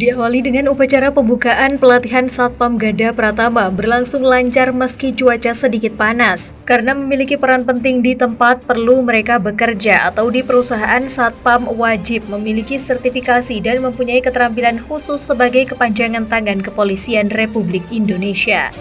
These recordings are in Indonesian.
Diawali dengan upacara pembukaan pelatihan Satpam Gada Pratama berlangsung lancar meski cuaca sedikit panas. Karena memiliki peran penting di tempat perlu mereka bekerja atau di perusahaan, Satpam wajib memiliki sertifikasi dan mempunyai keterampilan khusus sebagai kepanjangan tangan Kepolisian Republik Indonesia.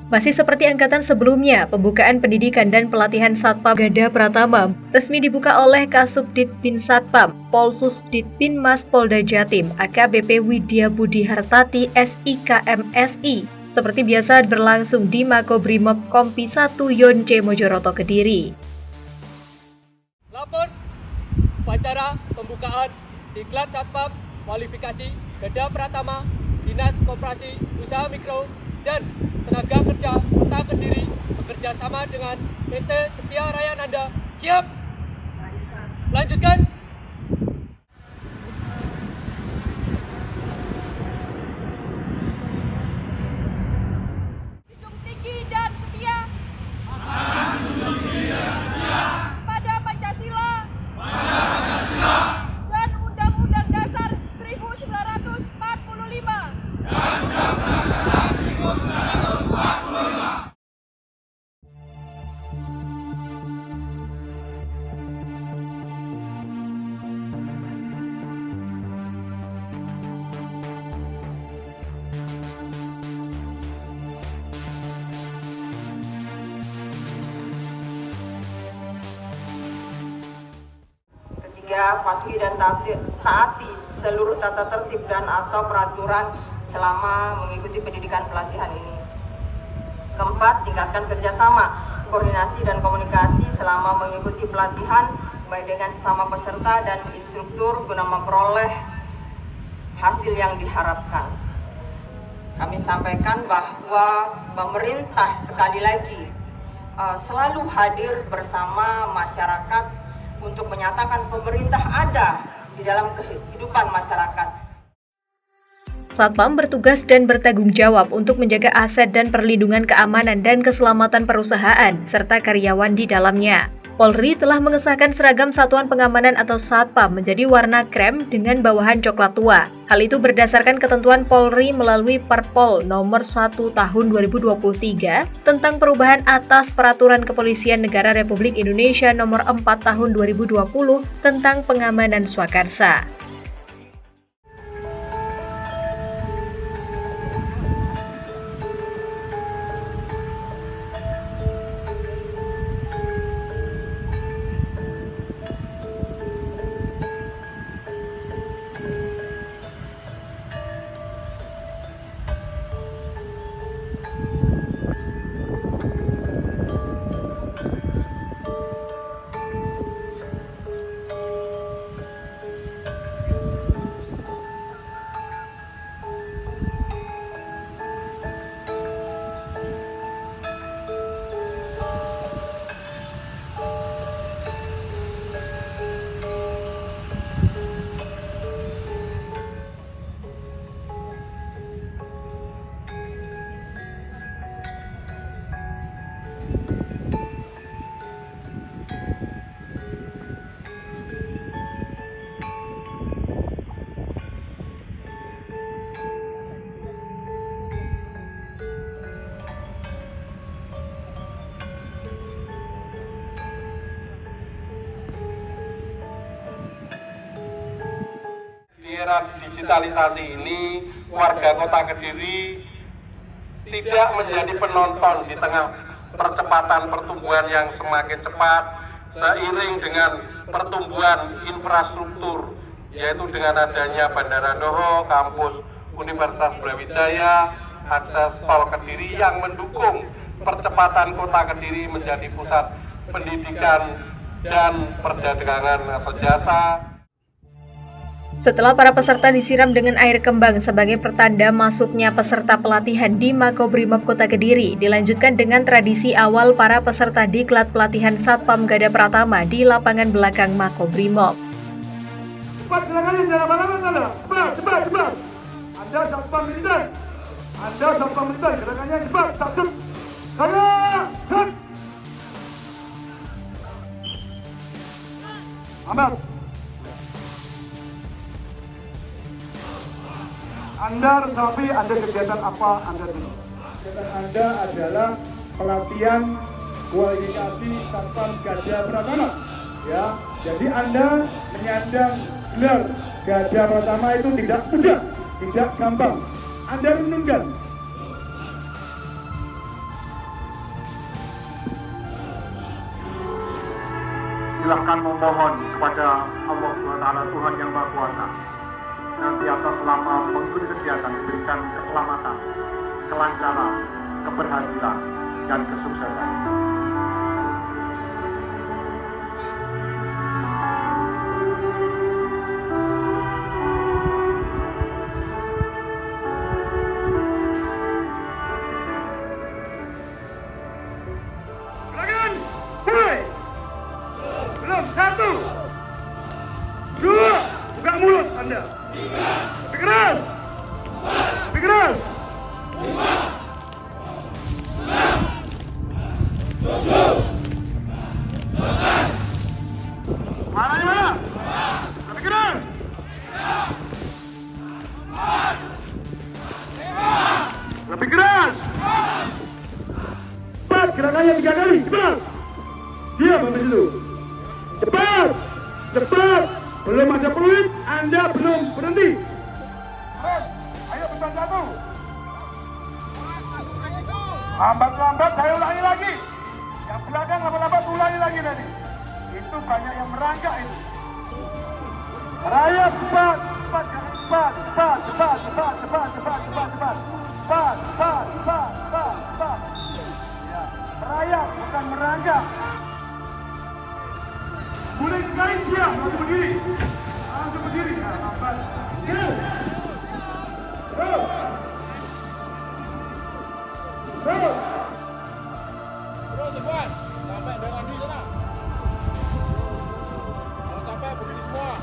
Masih seperti angkatan sebelumnya, pembukaan pendidikan dan pelatihan Satpam Gada Pratama resmi dibuka oleh Kasubdit Bin Satpam, Polsus Ditbinmas Polda Jatim, AKBP Widya Budi Hartati, SIKMSI, seperti biasa berlangsung di Makobrimob Kompi 1 Yonce Mojoroto, Kediri. Lapor upacara pembukaan Diklat Satpam Kualifikasi Gada Pratama Dinas Koperasi Usaha Mikro dan Tenaga Kerja Kota Kediri bekerja sama dengan PT Setia Raya Nanda. Siap? Lanjutkan. Junjung tinggi dan setia pada Pancasila dan Undang-Undang Dasar 1945. Ketiga, patuhi dan taati seluruh tata tertib dan atau peraturan selama mengikuti pendidikan pelatihan ini. Keempat, tingkatkan kerjasama, koordinasi dan komunikasi selama mengikuti pelatihan baik dengan sesama peserta dan instruktur guna memperoleh hasil yang diharapkan. Kami sampaikan bahwa pemerintah sekali lagi selalu hadir bersama masyarakat untuk menyatakan pemerintah ada di dalam kehidupan masyarakat. Satpam bertugas dan bertanggung jawab untuk menjaga aset dan perlindungan keamanan dan keselamatan perusahaan serta karyawan di dalamnya. Polri telah mengesahkan seragam Satuan Pengamanan atau Satpam menjadi warna krem dengan bawahan coklat tua. Hal itu berdasarkan ketentuan Polri melalui Perpol nomor 1 tahun 2023 tentang perubahan atas Peraturan Kepolisian Negara Republik Indonesia nomor 4 tahun 2020 tentang pengamanan swakarsa. Di era digitalisasi ini, warga Kota Kediri tidak menjadi penonton di tengah percepatan pertumbuhan yang semakin cepat seiring dengan pertumbuhan infrastruktur, yaitu dengan adanya Bandara Doho, kampus Universitas Brawijaya, akses tol Kediri yang mendukung percepatan Kota Kediri menjadi pusat pendidikan dan perdagangan atau jasa. Setelah para peserta disiram dengan air kembang sebagai pertanda masuknya peserta pelatihan di Makobrimob Kota Kediri, dilanjutkan dengan tradisi awal para peserta diklat pelatihan Satpam Gada Pratama di lapangan belakang Makobrimob. Cepat gerakannya, jangan lama-lama Anda. Cepat. Anda satpam militer. Gerakannya cepat. Satu. Set. Amat. Anda resapi, Anda kegiatan apa Anda dulu? Kegiatan Anda adalah pelatihan kualifikasi Satpam Garda Pratama. Ya, jadi Anda menyandang gelar Garda Pratama itu tidak mudah, tidak gampang. Anda renungkan. Silahkan memohon kepada Allah SWT, Tuhan Yang Maha Kuasa, senantiasa selama mengikuti kegiatan diberikan keselamatan, kelancaran, keberhasilan, dan kesuksesan. Silakan, mulai. Belum, 1, 2, buka mulut Anda. Lebih keras. Mana? Lebih keras. Lebih keras. Cepat, gerakannya 3 kali, cepat. Diam sampai situ. Cepat. Belum ada peluit, Anda belum berhenti. Ayo pesan 1. Lambat, saya ulangi lagi. Yang belakang lambat, ulangi lagi tadi. Itu banyak yang merangkak itu. Raya cepat. Ya, merayap bukan merangkak. Boleh sekali diam, langsung berdiri. Nah, lambat. Terus cepat, sampai dengan di sana. Kalau sampai berdiri semua.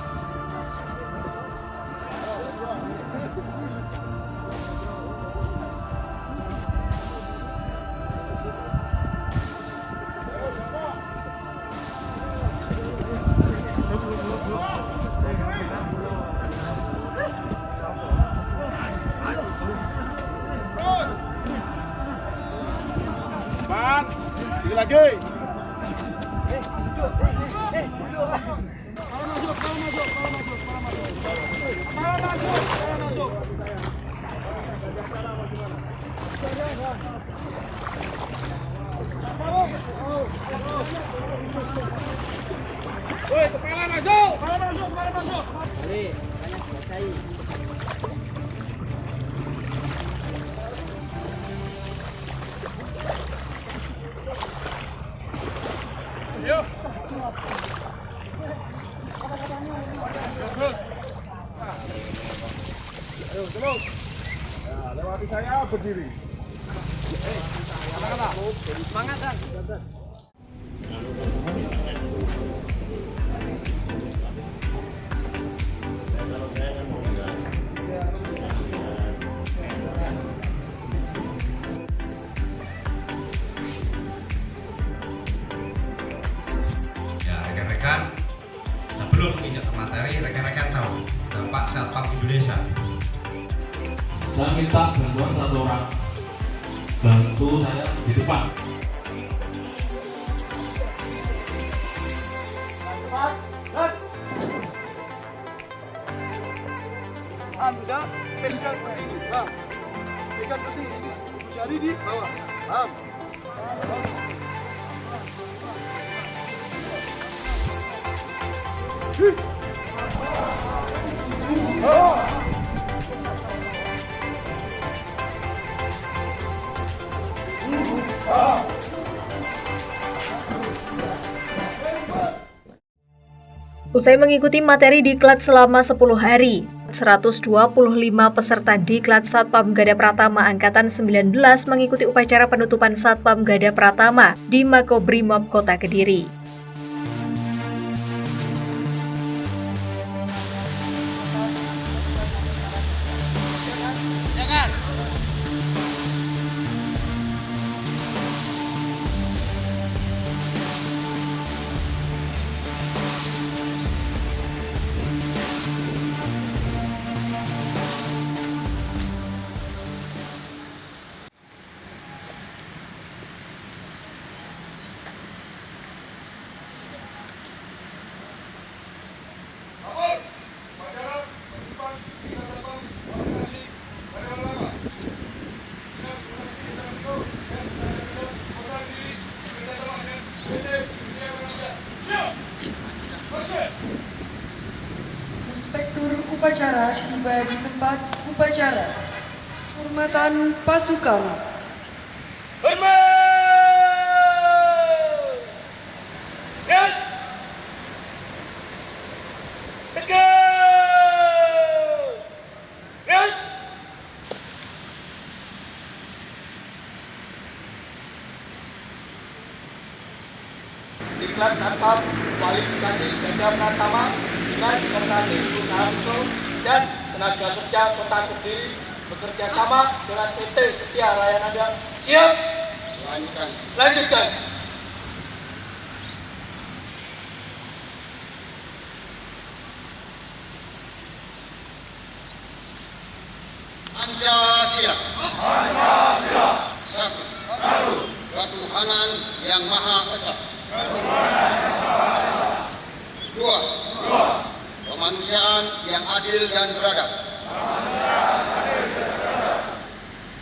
Cepat, lagi. Woi, kepala masuk. Balik, banyak selesai. Ayo. Ayo, terus. Ya, lewati saya berdiri. Katakanlah. Semangat, Dan. Sebelum injak ke materi, rekan-rekan tahu Bapak Satpam Indonesia. Saya minta bantuan 1 orang bantu saya di depan. Anda pegang ini, Bang. Pegang seperti ini. Jari di bawah. Paham? Usai mengikuti materi diklat selama 10 hari, 125 peserta diklat Satpam Garda Pratama Angkatan 19 mengikuti upacara penutupan Satpam Garda Pratama di Makobrimob Kota Kediri. Inspektur upacara tiba di tempat upacara. Hormatan pasukan. Hormat! Dan tegak! Dan Diklat Satpam Kualifikasi Ganda Pratama Dinas Koperasi Usaha Mikro dan Tenaga Kerja Kota Kediri bekerja sama dengan PT Setia Layananda. Siap? Lanjutkan. Pancasila. Satu. Ketuhanan yang Maha Esa. Dua. Kemanusiaan yang adil dan beradab.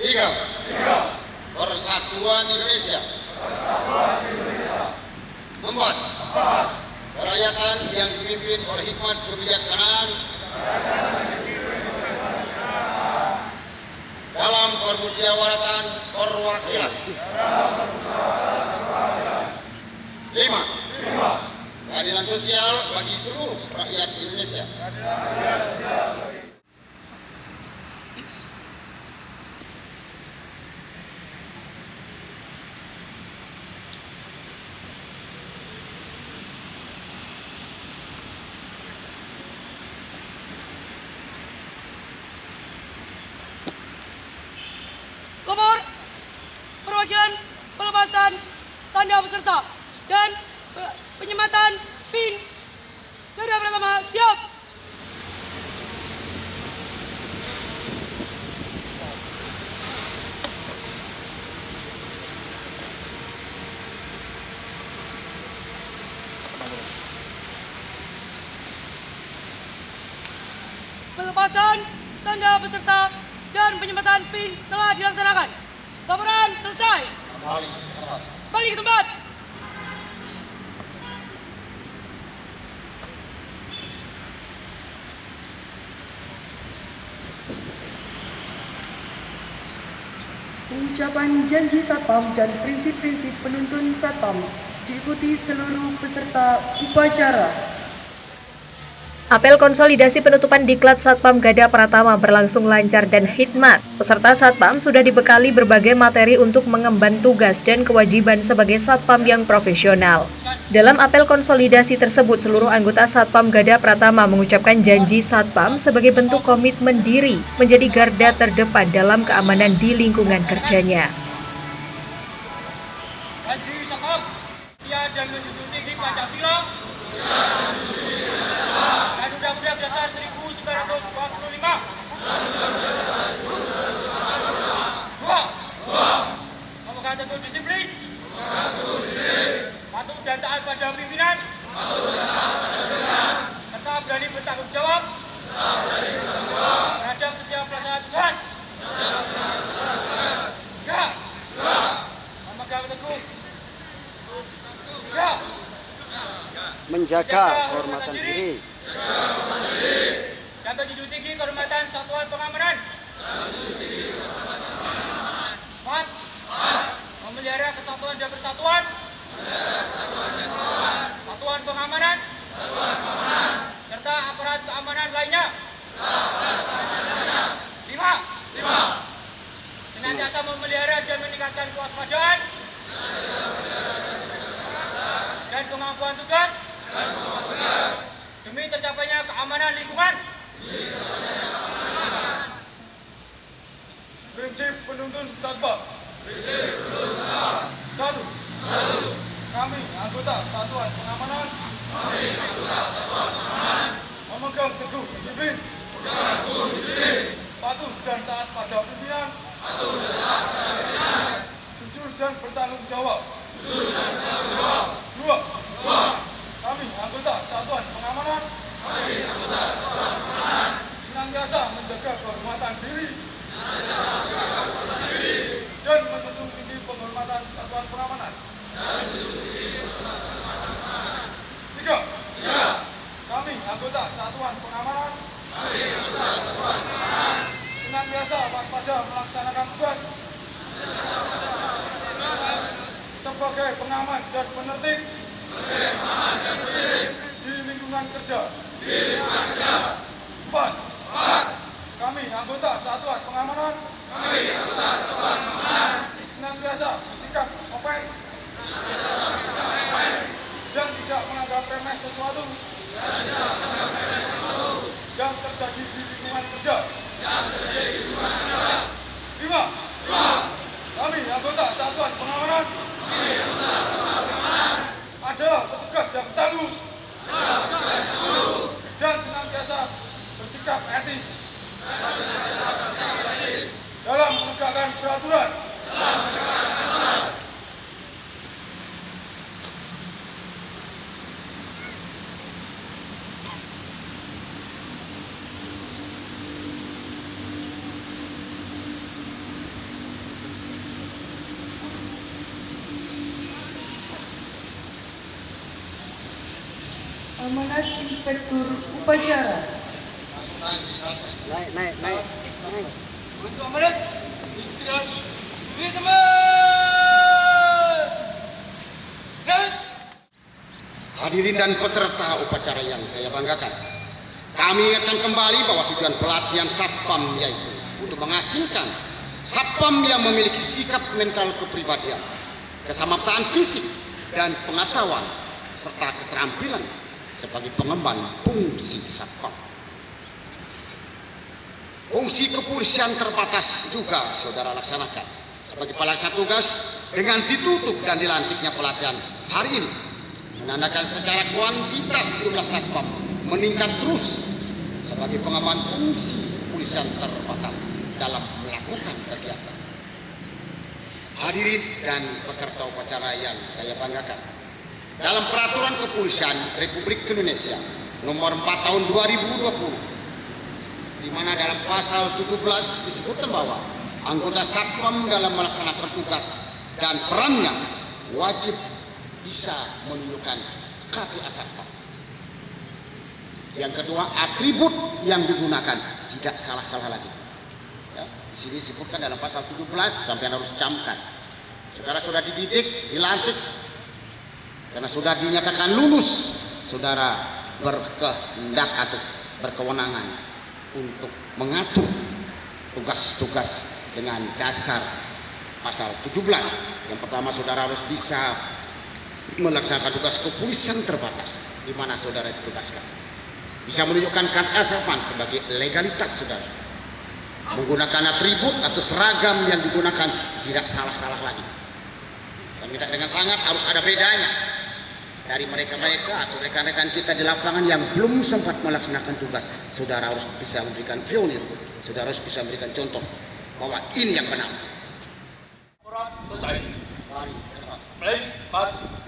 Tiga. Persatuan Indonesia. Empat. Kerakyatan yang dipimpin oleh hikmat kebijaksanaan dalam permusyawaratan perwakilan. 5. Keadilan sosial bagi seluruh rakyat Indonesia. Nomor perwakilan pelepasan tanda peserta dan penyematan PIN Ganda Pratama siap. Pelepasan tanda peserta dan penyematan PIN telah dilaksanakan. Laporan selesai. Balik ke tempat. Pengucapan janji Satpam dan prinsip-prinsip penuntun Satpam diikuti seluruh peserta upacara. Apel konsolidasi penutupan Diklat Satpam Gada Pratama berlangsung lancar dan hikmat. Peserta Satpam sudah dibekali berbagai materi untuk mengemban tugas dan kewajiban sebagai Satpam yang profesional. Dalam apel konsolidasi tersebut, seluruh anggota Satpam Gada Pratama mengucapkan janji Satpam sebagai bentuk komitmen diri menjadi garda terdepan dalam keamanan di lingkungan kerjanya. Janji Satpam setia dan menjunjung tinggi Pancasila dan Undang-Undang Dasar 1945. 2. Memegang teguh disiplin, patuh dan taat pada pimpinan, serta berani bertanggung jawab terhadap setiap pelaksanaan tugas. 3. Memegang teguh. 3. Menjaga kehormatan diri. Dan menjunjung tinggi kehormatan satuan pengamanan. 4. Memelihara kesatuan dan persatuan. Satuan pengamanan. Serta aparat keamanan lainnya. 5. Senantiasa memelihara dan meningkatkan kewaspadaan dan kemampuan tugas demi tercapainya keamanan lingkungan. Prinsip penuntun Satpam. 1. Kami anggota Satuan Pengamanan memegang teguh disiplin, patuh dan taat pada pimpinan, jujur dan bertanggung jawab. 2. Kami anggota Satuan Pengamanan senantiasa menjaga kehormatan diri dan menjunjung tinggi penghormatan sebagai pengaman dan penertib di lingkungan kerja. 4. Kami anggota Satuan Pengamanan senantiasa bersikap open dan tidak menganggap remeh sesuatu yang terjadi di lingkungan kerja. 5. Kami anggota Satuan Pengamanan adalah petugas yang tangguh dan senantiasa bersikap etis dalam menegakkan peraturan. Amanat Inspektur Upacara. Naik. Untuk amanat istirahat di tempat. Naik. Hadirin dan peserta upacara yang saya banggakan, kami akan kembali bahwa tujuan pelatihan Satpam yaitu untuk menghasilkan Satpam yang memiliki sikap mental kepribadian, kesamaan fisik, dan pengetahuan, serta keterampilan sebagai pengemban fungsi Satpam. Fungsi kepolisian terbatas juga saudara laksanakan sebagai pelaksana tugas dengan ditutup dan dilantiknya pelatihan hari ini menandakan secara kuantitas jumlah Satpam meningkat terus sebagai pengemban fungsi kepolisian terbatas dalam melakukan kegiatan. Hadirin dan peserta upacara yang saya banggakan, dalam Peraturan Kepolisian Republik Indonesia Nomor 4 Tahun 2020, di mana dalam pasal 17 disebutkan bahwa anggota Satpam dalam melaksanakan tugas dan perannya wajib bisa menunjukkan KTA Satpam. Yang kedua, atribut yang digunakan tidak salah-salah lagi. Ya, di sini disebutkan dalam pasal 17 sampai harus camkan. Saudara sudah dididik, dilantik, karena sudah dinyatakan lulus, saudara berkehendak atau berkewenangan untuk mengatur tugas-tugas dengan dasar pasal 17. Yang pertama, saudara harus bisa melaksanakan tugas kepolisian terbatas di mana saudara ditugaskan. Bisa menunjukkan KTA Satpam sebagai legalitas saudara. Menggunakan atribut atau seragam yang digunakan tidak salah-salah lagi. Saya minta dengan sangat harus ada bedanya dari mereka-mereka atau rekan-rekan kita di lapangan yang belum sempat melaksanakan tugas. Saudara harus bisa memberikan pionir, saudara harus bisa memberikan contoh bahwa ini yang benar. Selesai. Mari, Baik, Pak.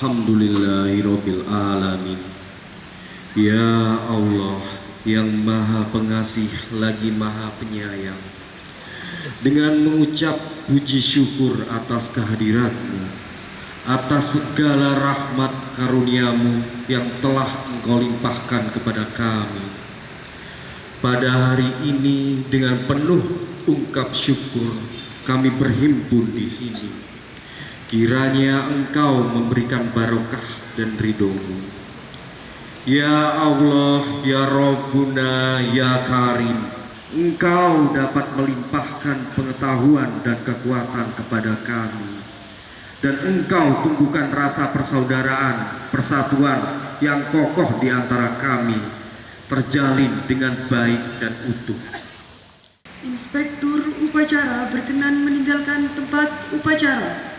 Alhamdulillahirabbil alamin. Ya Allah yang Maha Pengasih lagi Maha Penyayang, dengan mengucap puji syukur atas kehadiran-Mu, atas segala rahmat karunia-Mu yang telah Engkau limpahkan kepada kami. Pada hari ini dengan penuh ungkap syukur kami berhimpun di sini. Kiranya Engkau memberikan barokah dan ridho-Mu. Ya Allah, ya Rabbuna, ya Karim, Engkau dapat melimpahkan pengetahuan dan kekuatan kepada kami, dan Engkau tumbuhkan rasa persaudaraan, persatuan yang kokoh di antara kami, terjalin dengan baik dan utuh. Inspektur upacara berkenan meninggalkan tempat upacara.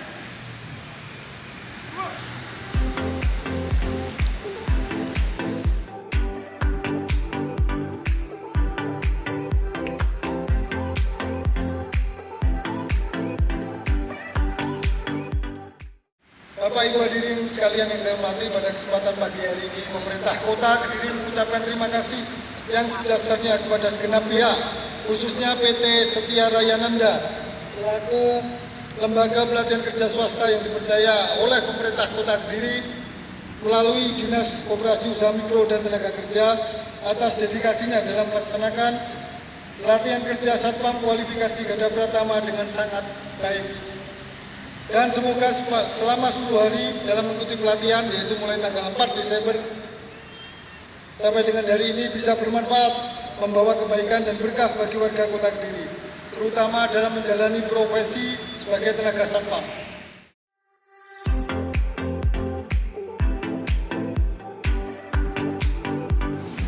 Bapak Ibu hadirin sekalian yang saya hormati, pada kesempatan pagi hari ini pemerintah Kota Kediri mengucapkan terima kasih yang sebesar-besarnya kepada segenap pihak, khususnya PT Setia Raya Nanda selaku lembaga pelatihan kerja swasta yang dipercaya oleh pemerintah Kota Kediri melalui Dinas Koperasi Usaha Mikro dan Tenaga Kerja atas dedikasinya dalam melaksanakan pelatihan kerja Satpam kualifikasi Garda Pratama dengan sangat baik. Dan semoga selama 10 hari dalam mengikuti pelatihan, yaitu mulai tanggal 4 Desember sampai dengan hari ini, bisa bermanfaat, membawa kebaikan dan berkah bagi warga Kota Kediri, terutama dalam menjalani profesi sebagai tenaga satpam.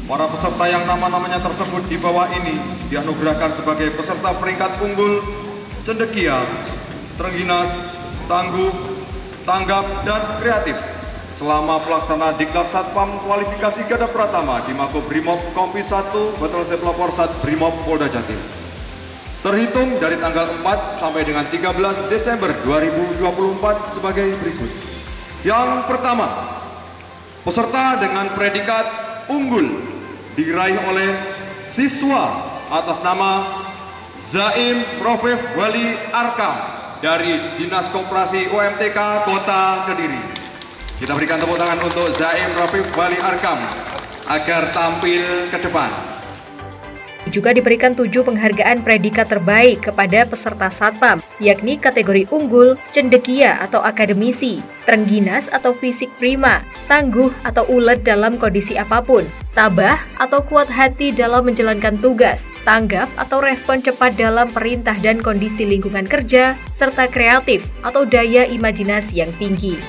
Para peserta yang nama-namanya tersebut di bawah ini dianugerahkan sebagai peserta peringkat unggul, cendekia, terengginas, tangguh, tanggap, dan kreatif selama pelaksana Diklat Satpam kualifikasi Garda Pratama di Makobrimob Kompi 1 Batalion Pelopor Sat Brimob Polda Jatim. Terhitung dari tanggal 4 sampai dengan 13 Desember 2024 sebagai berikut. Yang pertama, peserta dengan predikat unggul diraih oleh siswa atas nama Zaim Rofif Wali Arkam dari Dinas Koperasi UMTK Kota Kediri. Kita berikan tepuk tangan untuk Zaim Rofif Wali Arkam agar tampil ke depan. Juga diberikan 7 penghargaan predikat terbaik kepada peserta Satpam, yakni kategori unggul, cendekia atau akademisi, terengginas atau fisik prima, tangguh atau ulet dalam kondisi apapun, tabah atau kuat hati dalam menjalankan tugas, tanggap atau respon cepat dalam perintah dan kondisi lingkungan kerja, serta kreatif atau daya imajinasi yang tinggi.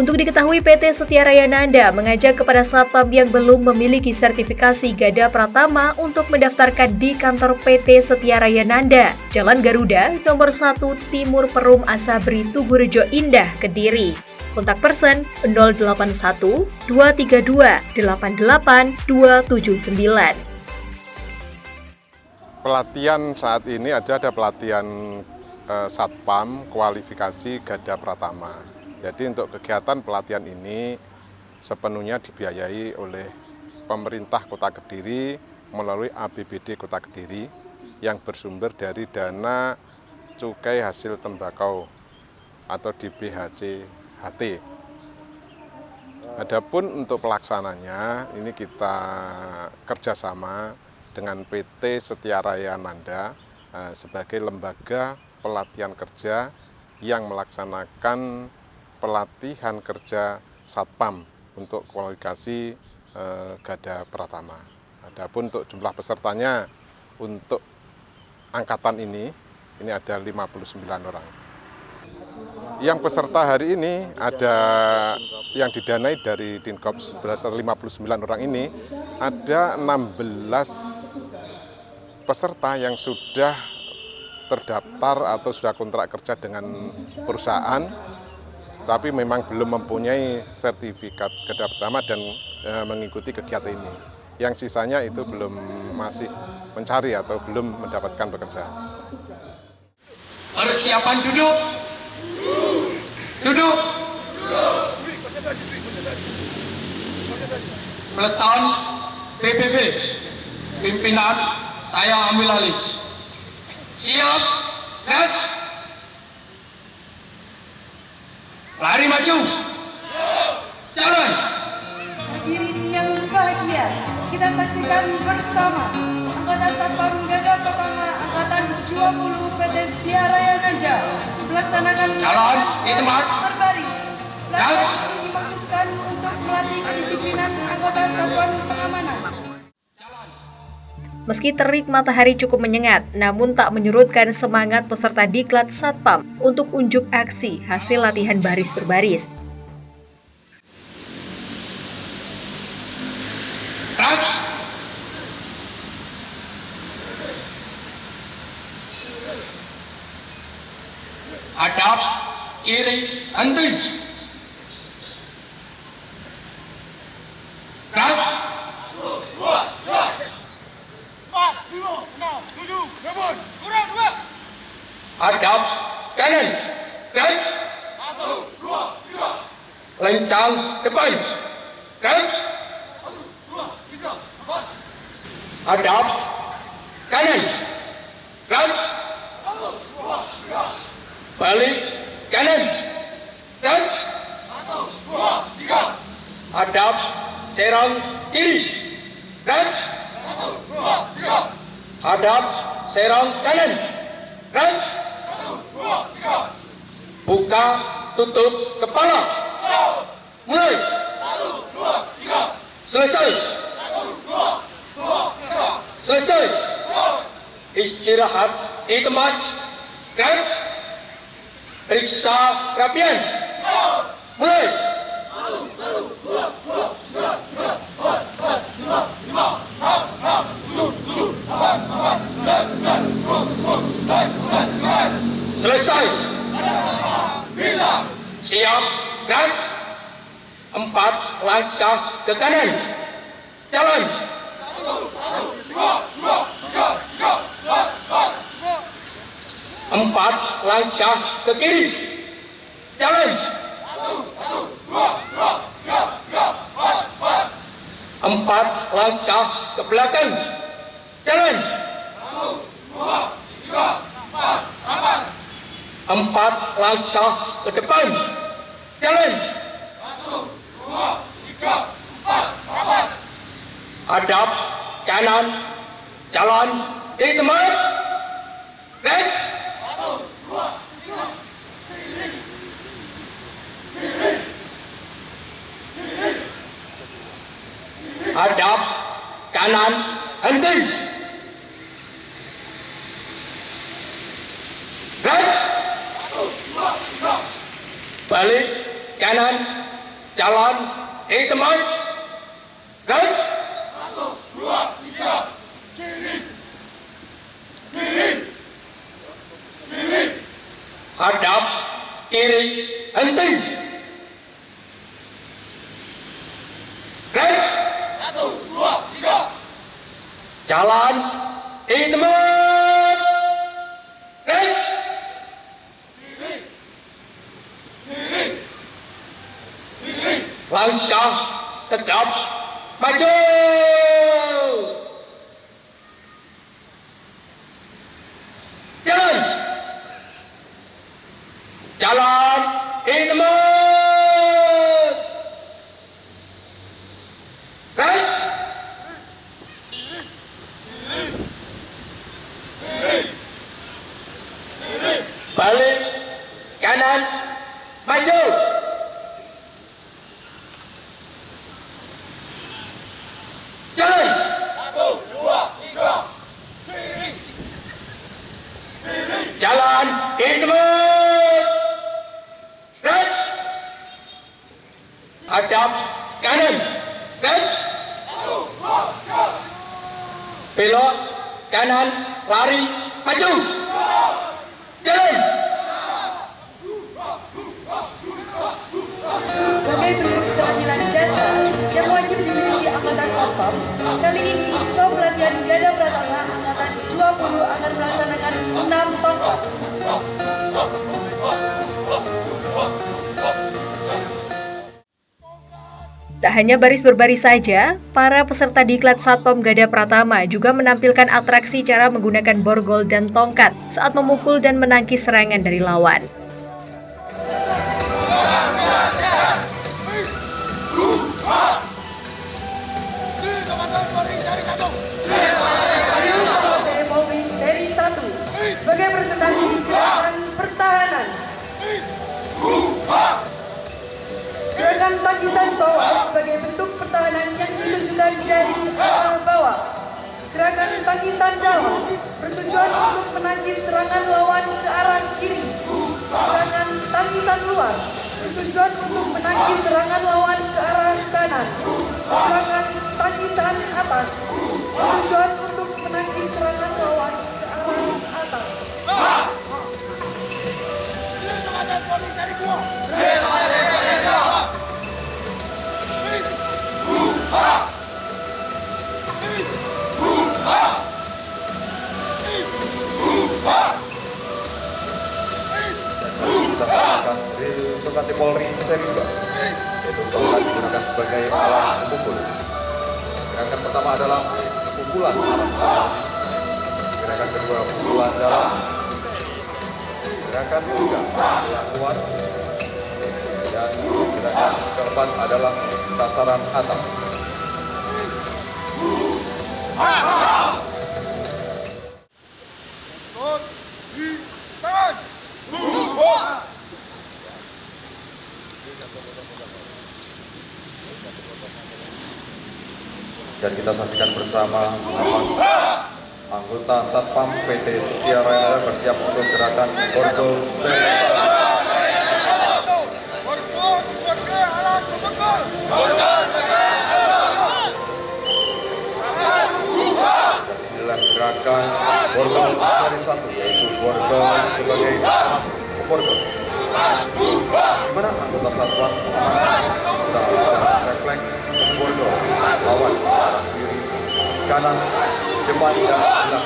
Untuk diketahui, PT Setia Raya Nanda mengajak kepada satpam yang belum memiliki sertifikasi Garda Pratama untuk mendaftarkan di kantor PT Setia Raya Nanda, Jalan Garuda, nomor 1 Timur Perum Asabri, Tugurejo Indah, Kediri. Kontak person 081 232 88 279. Pelatihan saat ini ada pelatihan satpam kualifikasi Garda Pratama. Jadi untuk kegiatan pelatihan ini sepenuhnya dibiayai oleh pemerintah Kota Kediri melalui APBD Kota Kediri yang bersumber dari dana cukai hasil tembakau atau DBHC-HT. Adapun untuk pelaksananya ini kita kerjasama dengan PT Setia Raya Nanda sebagai lembaga pelatihan kerja yang melaksanakan pelatihan kerja Satpam untuk kualifikasi Gada Pratama. Adapun untuk jumlah pesertanya untuk angkatan ini ada 59 orang. Yang peserta hari ini ada yang didanai dari Dinkop sebesar 59 orang ini, ada 16 peserta yang sudah terdaftar atau sudah kontrak kerja dengan perusahaan, tapi memang belum mempunyai sertifikat Gada Pratama dan mengikuti kegiatan ini. Yang sisanya itu masih mencari atau belum mendapatkan pekerjaan. Persiapan duduk. Duduk. Peleton PBB, pimpinan saya ambil alih. Siap, red. Lari maju. Jalan. Hadirin yang berbahagia, kita saksikan bersama anggota Satpam Gada Pratama Angkatan 20 PT Setia Raya Nanja melaksanakan jalan di tempat berbaris. Pelatihan ini dimaksudkan untuk melatih kedisiplinan anggota satuan pengamanan. Meski terik matahari cukup menyengat, namun tak menyurutkan semangat peserta Diklat Satpam untuk unjuk aksi hasil latihan baris berbaris. Hadap kiri henti. Gerak. 4, 5, 6, 7, 8, kurang 2. Hadap kanan. Gerak. 1, 2, 3. Lencang depan. Gerak. 1, 2, 3, 4. Hadap kanan. Gerak. 1, 2, 3. Balik kanan. Gerak. 1, 2, 3. Hadap serang kiri. Gerak. 1, 2, 3. Hadap serang kanan. Gerak. 1, 2, 3. Buka tutup kepala. Mulai. 1, 2, 3. Selesai. 1, 2, 3. Selesai. Istirahat di tempat. Gerak. Periksa kerapian. Mulai. 1, 2, 3, 4, 5, 6, 7, 8, 9, 10. Selesai. Bisa. Siap. Gerak. 4 langkah ke kanan. Jalan. 1, 2, 3, 4. 4 langkah ke kiri. Jalan. 4 langkah ke belakang. Jalan. 4 langkah ke depan. Jalan. 4. Hadap kanan. Jalan di tempat. Red. Hadap kanan henti. Red. Balik kanan. Jalan di tempat. Red. 1, 2, 3. Kiri. Kiri. Kiri. Hadap kiri henti. Red. 1, 2, 3. Jalan di tempat. Red. Kiri. Kiri. Kiri. Langkah tegap maju. Jalan. Jalan di tempat. Right. Balik kanan maju. hadap kanan, right, belok kanan, lari, maju, jalan. Sebagai bentuk keterampilan jasa yang wajib dimiliki anggota Satpam, kali ini siswa pelatihan Gada Pratama Angkatan 20 akan melaksanakan senam tongkat. Tak hanya baris berbaris saja, para peserta diklat Satpam Gada Pratama juga menampilkan atraksi cara menggunakan borgol dan tongkat saat memukul dan menangkis serangan dari lawan. Polri seri 1 sebagai presentasi gerakan pertahanan. Gerakan tangisan bawah sebagai bentuk pertahanan yang ditunjukkan dari arah bawah. Gerakan tangisan dalam bertujuan untuk menangkis serangan lawan ke arah kiri. Gerakan tangisan luar bertujuan untuk menangkis serangan lawan ke arah kanan. Gerakan tangisan atas bertujuan untuk menangkis serangan lawan ke arah atas. Kita menggunakan drill tongkat Polri seri 2, yaitu tongkat digunakan sebagai alat memukul. Gerakan pertama adalah pukulan arah dalam, gerakan kedua pukulan dalam, gerakan ketiga pukulan luar, dan gerakan keempat adalah sasaran atas. Dan kita saksikan bersama anggota Satpam PT Setia Raya bersiap untuk gerakan borgol seri 1. Inilah gerakan borgol seri 1, yaitu borgol sebagai alat borgol, di mana anggota Satpam bisa refleks borgol lawan arah kiri, kanan, depan, dan belakang.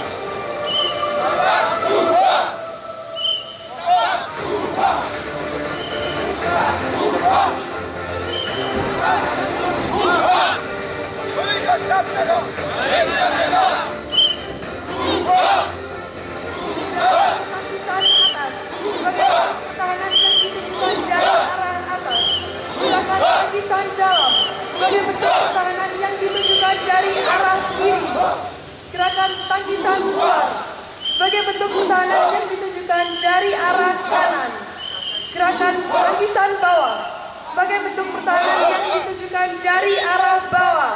Pertahanan yang ditunjukkan dari arah atas. Gerakan tangisan dalam sebagai bentuk pertahanan yang ditunjukkan dari arah kiri. Gerakan tangisan luar sebagai bentuk pertahanan yang ditunjukkan dari arah kanan. Gerakan tangisan bawah sebagai bentuk pertahanan yang ditunjukkan dari arah bawah.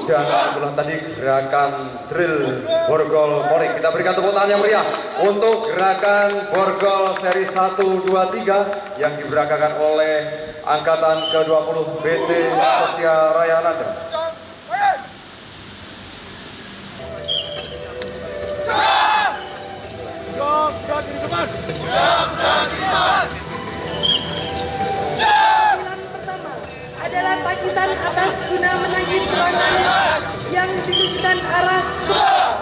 Dan setelah tadi gerakan drill borgol Polri, kita berikan tepuk tangan yang meriah untuk gerakan borgol seri 1, 2, 3 yang diberangkatkan oleh Angkatan ke-20 BT Setia Raya Nanda. Adalah tangisan atas guna menangkis serangan yang ditunjukkan arah bawah.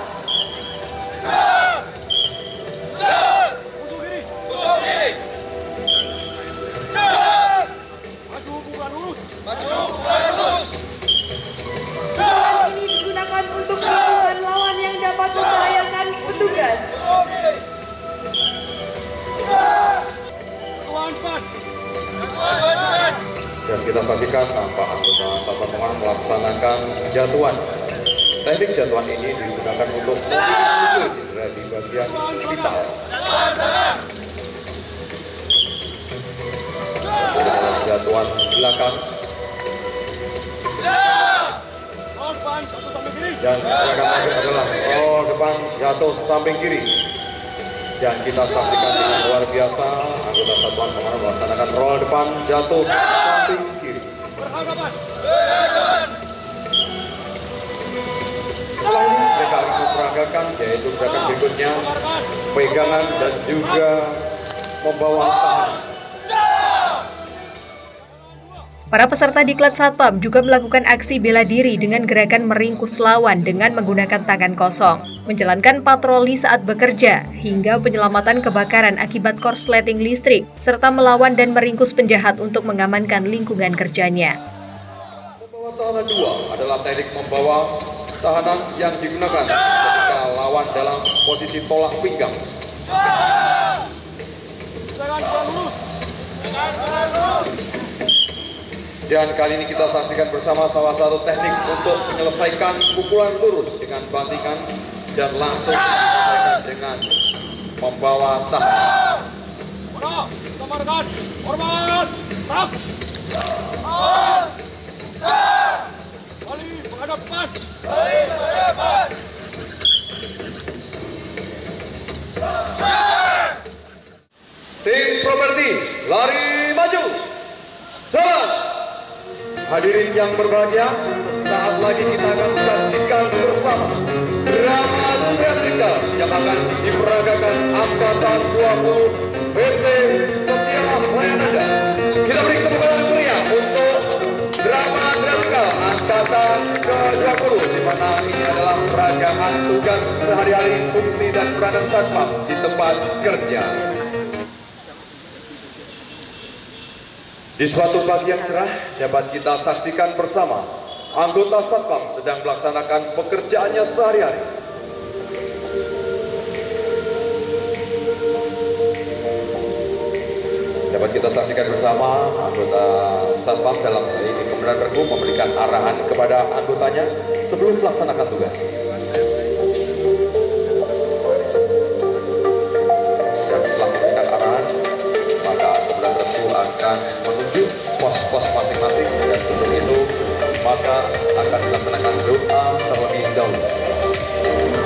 Serangan ini digunakan untuk melawan lawan yang dapat membahayakan petugas. Dan kita saksikan tampak anggota Satpam melaksanakan jatuhan. Teknik jatuhan ini digunakan untuk memukul cedera di bagian vital. Jatuhan belakang. Dan gerakan terakhir adalah roll depan jatuh samping kiri. Dan kita saksikan dengan luar biasa anggota satuan pengamanan melaksanakan roll depan jatuh samping kiri. Setelah ini mereka akan memperagakan yaitu gerakan berikutnya pegangan dan juga membawa tangan. Para peserta Diklat Satpam juga melakukan aksi bela diri dengan gerakan meringkus lawan dengan menggunakan tangan kosong, menjalankan patroli saat bekerja, hingga penyelamatan kebakaran akibat korsleting listrik, serta melawan dan meringkus penjahat untuk mengamankan lingkungan kerjanya. Membawa tahanan 2 adalah teknik membawa tahanan yang digunakan ketika lawan dalam posisi tolak pinggang. Dan kali ini kita saksikan bersama salah satu teknik untuk menyelesaikan pukulan lurus dengan bantingan dan langsung menyelesaikan dengan membawa tahanan. Tim properti lari maju. Jalan. Hadirin yang berbahagia, sesaat lagi kita akan saksikan bersama drama teatrikal yang akan diperagakan Angkatan 20 PT Setia Rayananda. Kita beri tepuk tangan meriah untuk drama teatrikal Angkatan ke-20, di mana ini adalah peragaan tugas sehari-hari, fungsi dan peranan satpam di tempat kerja. Di suatu pagi yang cerah dapat kita saksikan bersama anggota satpam sedang melaksanakan pekerjaannya sehari-hari. Dapat kita saksikan bersama anggota satpam dalam hal ini Kementerian Perhubungan memberikan arahan kepada anggotanya sebelum melaksanakan tugas. Dan setelah memberikan arahan, maka Kementerian Perhubungan akan menuju pos-pos masing-masing, dan sebelum itu maka akan dilaksanakan doa terlebih dahulu.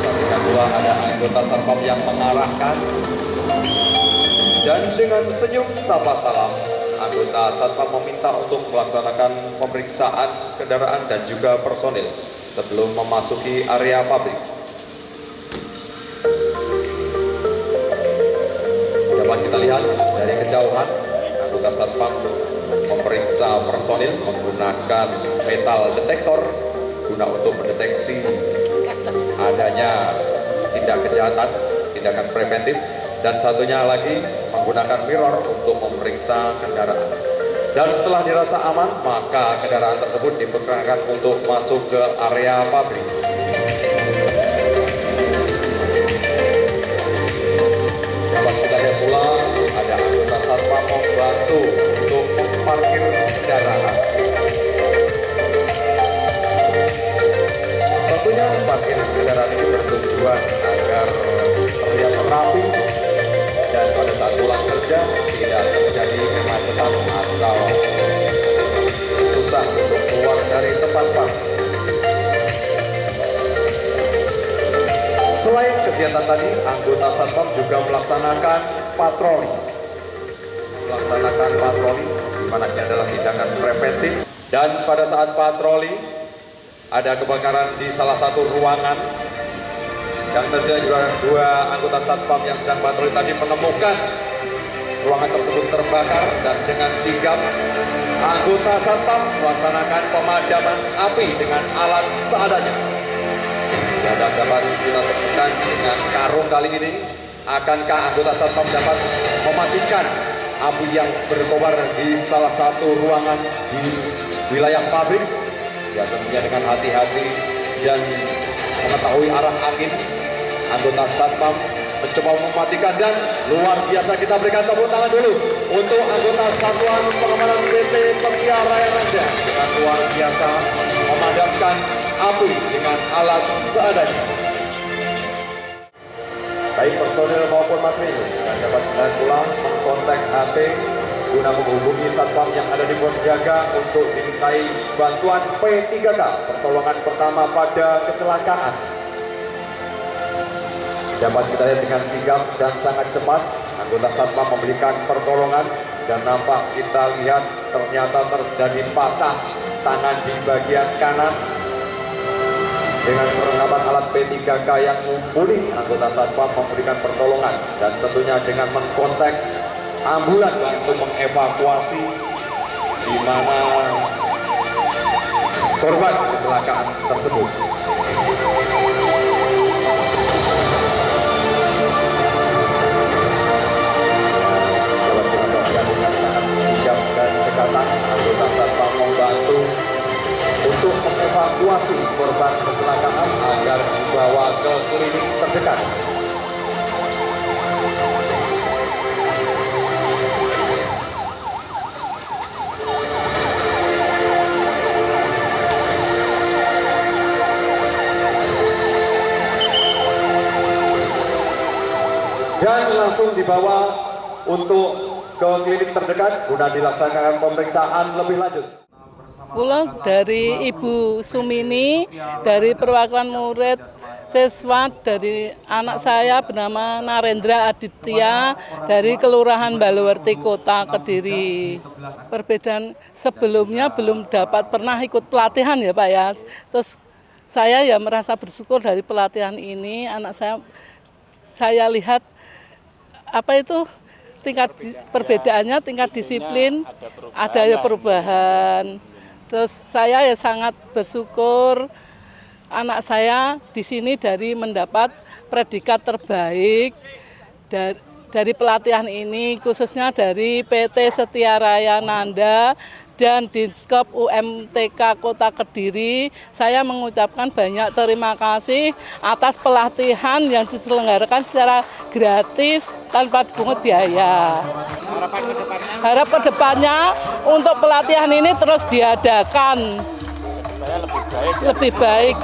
Saksikan pula ada anggota satpam yang mengarahkan, dan dengan senyum sapa salam anggota satpam meminta untuk melaksanakan pemeriksaan kendaraan dan juga personil sebelum memasuki area pabrik. Dapat kita lihat dari kejauhan anggota satpam memeriksa personil menggunakan metal detektor guna untuk mendeteksi adanya tindak kejahatan, tindakan preventif, dan satunya lagi menggunakan mirror untuk memeriksa kendaraan. Dan setelah dirasa aman, maka kendaraan tersebut diperkenankan untuk masuk ke area pabrik. Dapat kita lihat pula ada anggota satpam membantu untuk memparkir kendaraan. Tentunya parkir kendaraan ini bertujuan agar terlihat rapi dan pada saat pulang kerja tidak terjadi kemacetan atau susah untuk keluar dari tempat parkir. Selain kegiatan tadi, anggota satpam juga melaksanakan patroli. Di mana ini adalah tindakan preventif. Dan pada saat patroli ada kebakaran di salah satu ruangan, yang tentunya juga dua anggota satpam yang sedang patroli tadi menemukan ruangan tersebut terbakar, dan dengan sigap anggota satpam melaksanakan pemadaman api dengan alat seadanya. Dan dapat kita temukan dengan karung kali ini, akankah anggota satpam dapat mematikan api yang berkobar di salah satu ruangan di wilayah pabrik? Ya, tentunya dengan hati-hati dan mengetahui arah angin, anggota satpam mencoba mematikan, dan luar biasa kita berikan tepuk tangan dulu untuk anggota Satuan Pengamanan PT Setia Rayananda dengan luar biasa memadamkan api dengan alat seadanya. Baik personil maupun material yang dapat kita pula mengkontak AT guna menghubungi satpam yang ada di pos jaga untuk dimintai bantuan P3K, pertolongan pertama pada kecelakaan. Dapat kita lihat dengan sigap dan sangat cepat, anggota Satpam memberikan pertolongan dan nampak kita lihat ternyata terjadi patah tangan di bagian kanan. Dengan perlengkapan alat P3K yang mumpuni, anggota Satpam memberikan pertolongan dan tentunya dengan mengkontak ambulans untuk mengevakuasi di mana korban kecelakaan tersebut. Dapat kita saksikan dengan sangat sigap dan cekatan, anggota Satpam membantu untuk mengevakuasi korban kecelakaan agar dibawa ke klinik terdekat. Dan langsung dibawa untuk ke klinik terdekat guna dilaksanakan pemeriksaan lebih lanjut. Kula dari Ibu Sumini, dari perwakilan murid siswa dari anak saya bernama Narendra Aditya dari Kelurahan Balowerti Kota Kediri. Perbedaan sebelumnya belum dapat pernah ikut pelatihan ya Pak ya. Terus saya ya merasa bersyukur dari pelatihan ini, anak saya lihat apa itu tingkat perbedaannya, tingkat disiplin, ada ya perubahan. Terus saya ya sangat bersyukur anak saya di sini dari mendapat predikat terbaik dari pelatihan ini, khususnya dari PT Setia Raya Nanda dan Dinskop UMTK Kota Kediri. Saya mengucapkan banyak terima kasih atas pelatihan yang diselenggarakan secara gratis tanpa dipungut biaya. Harap ke depannya untuk pelatihan ini terus diadakan lebih baik.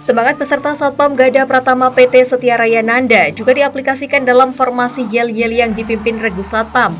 Semangat peserta Satpam Garda Pratama PT Setia Raya Nanda juga diaplikasikan dalam formasi yel-yel yang dipimpin Regu Satpam.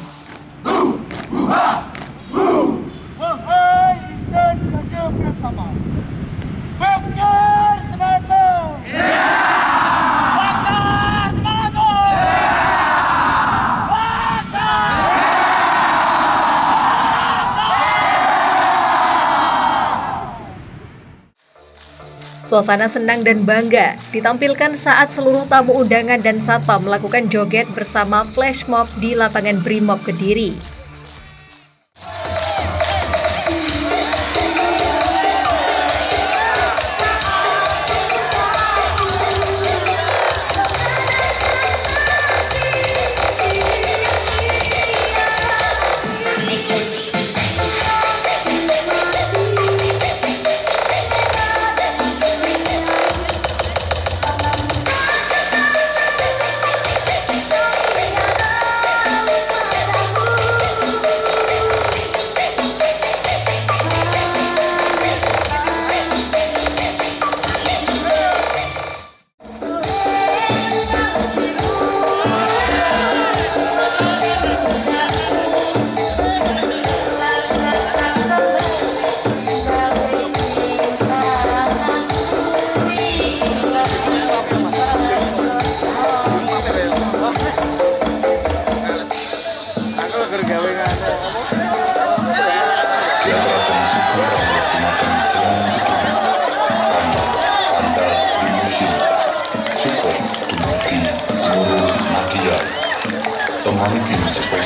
Suasana senang dan bangga ditampilkan saat seluruh tamu undangan dan Satpam melakukan joget bersama flash mob di lapangan Brimob Kediri.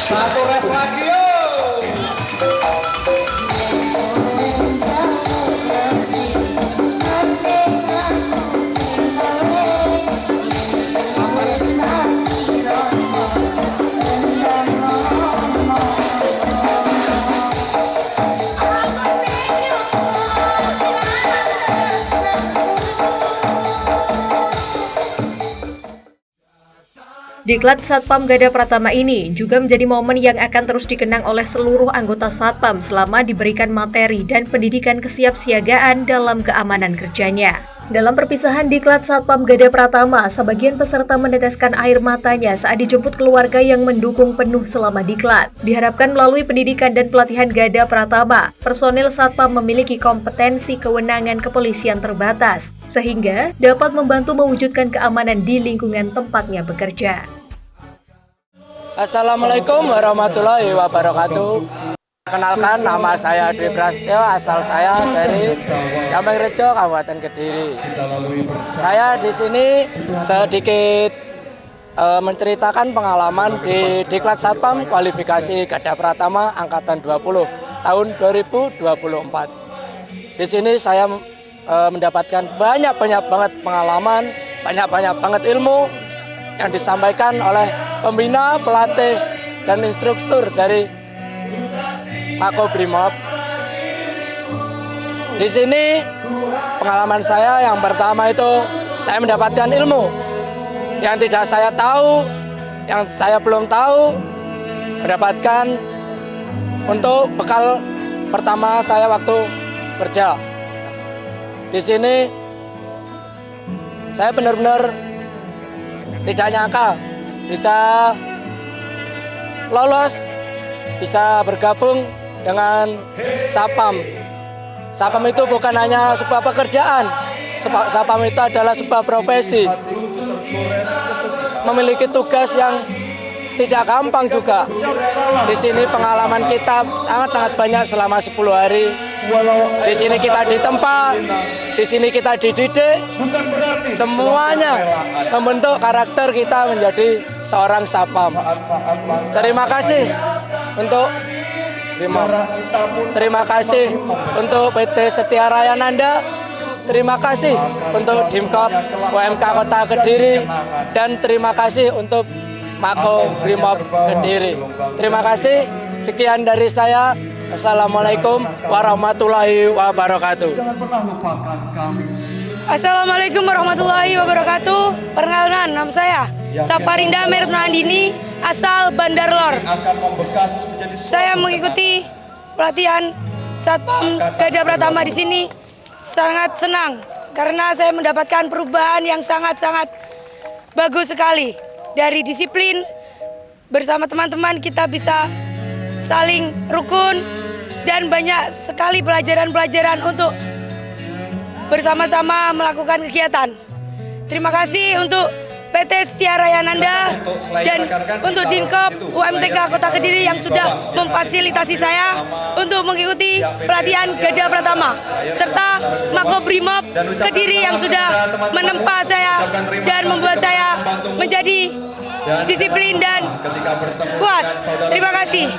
Satu rep lagi yo. Diklat Satpam Garda Pratama ini juga menjadi momen yang akan terus dikenang oleh seluruh anggota Satpam selama diberikan materi dan pendidikan kesiapsiagaan dalam keamanan kerjanya. Dalam perpisahan Diklat Satpam Gada Pratama, sebagian peserta meneteskan air matanya saat dijemput keluarga yang mendukung penuh selama diklat. Diharapkan melalui pendidikan dan pelatihan Gada Pratama, personil Satpam memiliki kompetensi kewenangan kepolisian terbatas, sehingga dapat membantu mewujudkan keamanan di lingkungan tempatnya bekerja. Assalamualaikum warahmatullahi wabarakatuh. Kenalkan, nama saya Dwi Prasetyo, asal saya dari Gampengrejo, Kabupaten Kediri. Saya di sini sedikit menceritakan pengalaman di Diklat Satpam kualifikasi Gada Pratama Angkatan 20 tahun 2024. Di sini saya mendapatkan banyak banget pengalaman, banyak banget ilmu yang disampaikan oleh pembina, pelatih, dan instruktur dari Makobrimob. Di sini pengalaman saya yang pertama itu saya mendapatkan ilmu yang tidak saya tahu, yang saya belum tahu, mendapatkan untuk bekal pertama saya waktu kerja. Di sini saya benar-benar tidak nyangka bisa lolos, bisa bergabung dengan Satpam. Satpam itu bukan hanya sebuah pekerjaan, Satpam itu adalah sebuah profesi. Memiliki tugas yang tidak gampang juga. Di sini pengalaman kita sangat banyak selama 10 hari. Di sini kita ditempa, di sini kita dididik. Semuanya membentuk karakter kita menjadi seorang Satpam. Terima kasih untuk terima kasih untuk PT Setia Raya Nanda, terima kasih untuk Dimkop UMK Kota Kediri, dan terima kasih untuk Makobrimob Kediri. Terima kasih, sekian dari saya. Assalamualaikum warahmatullahi wabarakatuh. Assalamualaikum warahmatullahi wabarakatuh. Perkenalkan, nama saya Safarinda Meritnandini, asal Bandar Lor. Saya mengikuti pelatihan Satpam Gada Pratama di sini sangat senang karena saya mendapatkan perubahan yang sangat bagus sekali. Dari disiplin, bersama teman-teman kita bisa saling rukun dan banyak sekali pelajaran-pelajaran untuk bersama-sama melakukan kegiatan. Terima kasih untuk PT Setia Raya Nanda dan untuk Dinkop UMTK Kota Kediri yang sudah memfasilitasi saya untuk mengikuti pelatihan Gada Pratama, serta Makobrimob Kediri yang sudah menempa saya dan membuat saya menjadi disiplin dan kuat. Terima kasih.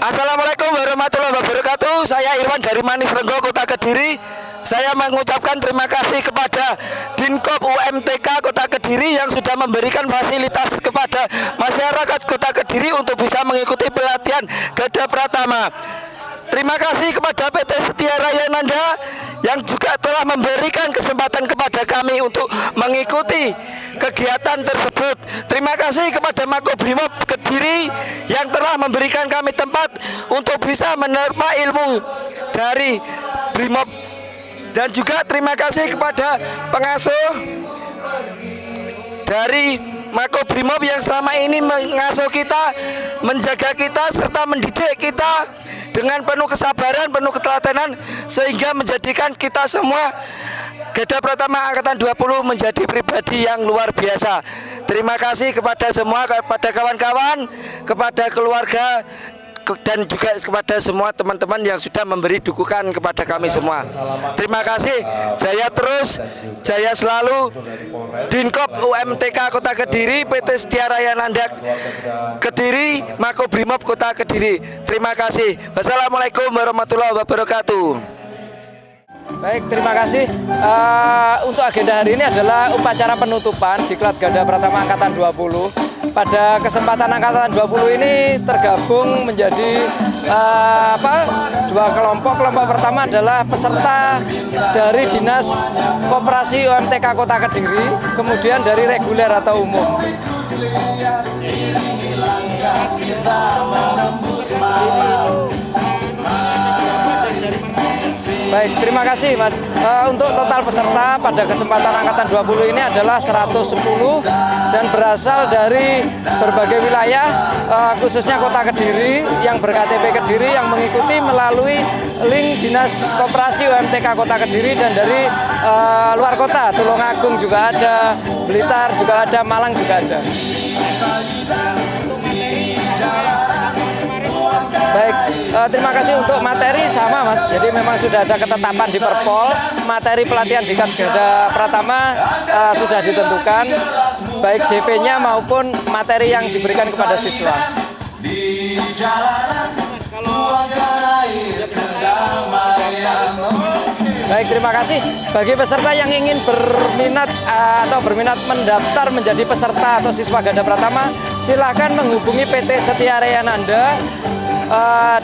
Assalamualaikum warahmatullahi wabarakatuh. Saya Irwan dari Manis Renggo, Kota Kediri. Saya mengucapkan terima kasih kepada Dinkop UMTK Kota Kediri yang sudah memberikan fasilitas kepada masyarakat Kota Kediri untuk bisa mengikuti pelatihan Gada Pratama. Terima kasih kepada PT Setia Raya Nanda yang juga telah memberikan kesempatan kepada kami untuk mengikuti kegiatan tersebut. Terima kasih kepada Makobrimob Kediri yang telah memberikan kami tempat untuk bisa menerima ilmu dari Brimob. Dan juga terima kasih kepada pengasuh dari Makobrimob yang selama ini mengasuh kita, menjaga kita, serta mendidik kita dengan penuh kesabaran, penuh ketelatenan, sehingga menjadikan kita semua Gada Pratama Angkatan 20 menjadi pribadi yang luar biasa. Terima kasih kepada semua, kepada kawan-kawan, kepada keluarga, dan juga kepada semua teman-teman yang sudah memberi dukungan kepada kami semua. Terima kasih, jaya terus, jaya selalu. Dinkop UMTK Kota Kediri, PT Setia Raya Nanda Kediri, Makobrimob Kota Kediri. Terima kasih. Wassalamualaikum warahmatullahi wabarakatuh. Baik, terima kasih. Untuk agenda hari ini adalah upacara penutupan Diklat Gada Pratama Angkatan 20. Pada kesempatan Angkatan 20 ini tergabung menjadi dua kelompok. Kelompok pertama adalah peserta dari Dinas Koperasi UMTK Kota Kediri, kemudian dari reguler atau umum. Baik, terima kasih Mas. Untuk total peserta pada kesempatan Angkatan 20 ini adalah 110 dan berasal dari berbagai wilayah, khususnya Kota Kediri yang ber-KTP Kediri yang mengikuti melalui link Dinas Koperasi UMTK Kota Kediri, dan dari luar kota, Tulungagung juga ada, Blitar juga ada, Malang juga ada. Baik, terima kasih. Untuk materi sama Mas, jadi memang sudah ada ketetapan di Perpol, materi pelatihan Diklat Garda Pratama sudah ditentukan, baik JP-nya maupun materi yang diberikan kepada siswa. Baik, terima kasih. Bagi peserta yang ingin berminat mendaftar menjadi peserta atau siswa Garda Pratama, silakan menghubungi PT Setia Rayananda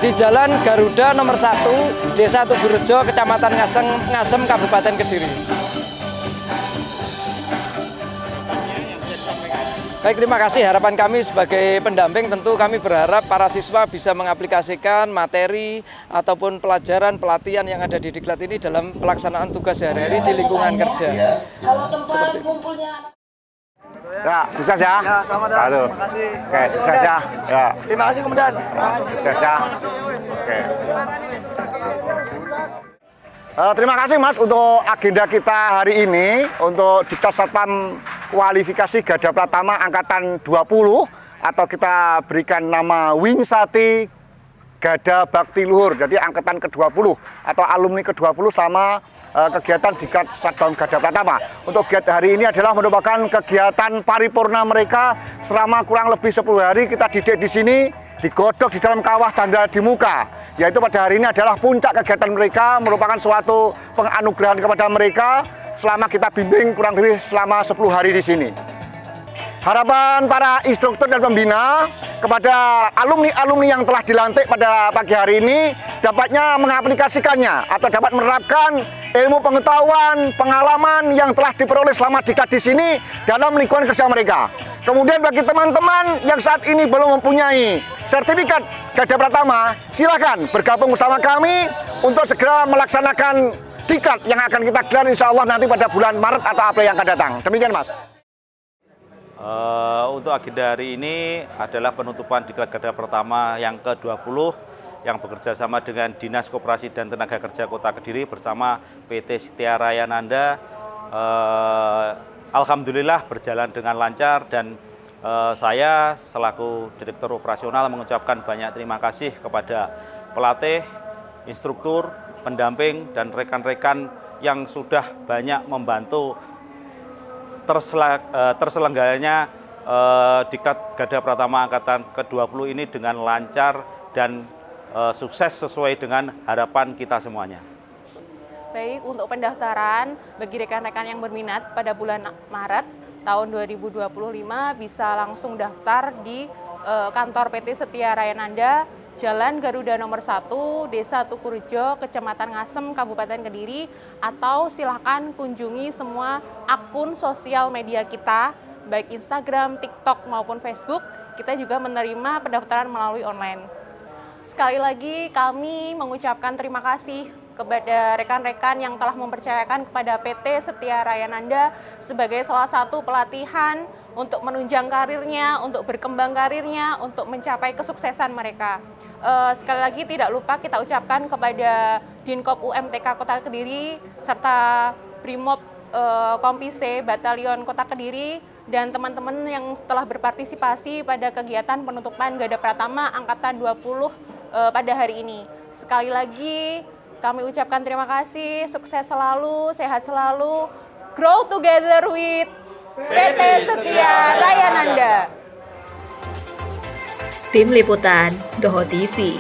di Jalan Garuda nomor 1, Desa Tugurejo, Kecamatan Ngasem, Kabupaten Kediri. Baik, terima kasih. Harapan kami sebagai pendamping, tentu kami berharap para siswa bisa mengaplikasikan materi ataupun pelajaran pelatihan yang ada di Diklat ini dalam pelaksanaan tugas sehari-hari di lingkungan kerja. Kalau tempat kumpulnya ya, sukses ya. Ya, selamat datang. Terima kasih. Oke, sukses ya. Ya. Terima kasih Komandan. Sukses ya. Oke. Terima kasih Mas untuk agenda kita hari ini untuk Diklat Satpam Kualifikasi Garda Pratama Angkatan 20 atau kita berikan nama Wingsati Garda Bakti Luhur, jadi angkatan ke-20 atau alumni ke-20 selama kegiatan Diklat Satpam Garda Pratama. Untuk kegiatan hari ini adalah merupakan kegiatan paripurna mereka selama kurang lebih 10 hari kita didik di sini, digodok di dalam kawah canda di muka. Yaitu pada hari ini adalah puncak kegiatan mereka, merupakan suatu penganugerahan kepada mereka selama kita bimbing kurang lebih selama 10 hari di sini. Harapan para instruktur dan pembina kepada alumni-alumni yang telah dilantik pada pagi hari ini dapatnya mengaplikasikannya atau dapat menerapkan ilmu pengetahuan, pengalaman yang telah diperoleh selama Diklat di sini dalam lingkungan kerja mereka. Kemudian bagi teman-teman yang saat ini belum mempunyai sertifikat Garda Pratama, silakan bergabung bersama kami untuk segera melaksanakan Diklat yang akan kita gelar insya Allah nanti pada bulan Maret atau April yang akan datang. Demikian Mas. Untuk agenda hari ini adalah penutupan Diklat Garda Pratama yang ke-20 yang bekerja sama dengan Dinas Koperasi dan Tenaga Kerja Kota Kediri bersama PT Setia Rayananda. Alhamdulillah berjalan dengan lancar dan saya selaku Direktur Operasional mengucapkan banyak terima kasih kepada pelatih, instruktur, pendamping, dan rekan-rekan yang sudah banyak membantu terselenggaranya Diklat Garda Pratama Angkatan ke-20 ini dengan lancar dan sukses sesuai dengan harapan kita semuanya. Baik, untuk pendaftaran bagi rekan-rekan yang berminat pada bulan Maret tahun 2025 bisa langsung daftar di kantor PT Setia Rayananda, Jalan Garuda nomor 1, Desa Tugurejo, Kecamatan Ngasem, Kabupaten Kediri, atau silakan kunjungi semua akun sosial media kita, baik Instagram, TikTok maupun Facebook. Kita juga menerima pendaftaran melalui online. Sekali lagi kami mengucapkan terima kasih kepada rekan-rekan yang telah mempercayakan kepada PT Setia Rayananda sebagai salah satu pelatihan untuk menunjang karirnya, untuk berkembang karirnya, untuk mencapai kesuksesan mereka. Sekali lagi tidak lupa kita ucapkan kepada Dinkop UMTK Kota Kediri serta Brimob Kompise Batalion Kota Kediri dan teman-teman yang telah berpartisipasi pada kegiatan penutupan Garda Pratama Angkatan 20 pada hari ini. Sekali lagi kami ucapkan terima kasih, sukses selalu, sehat selalu, grow together with PT Setia Rayananda. Tim Liputan, Doho TV.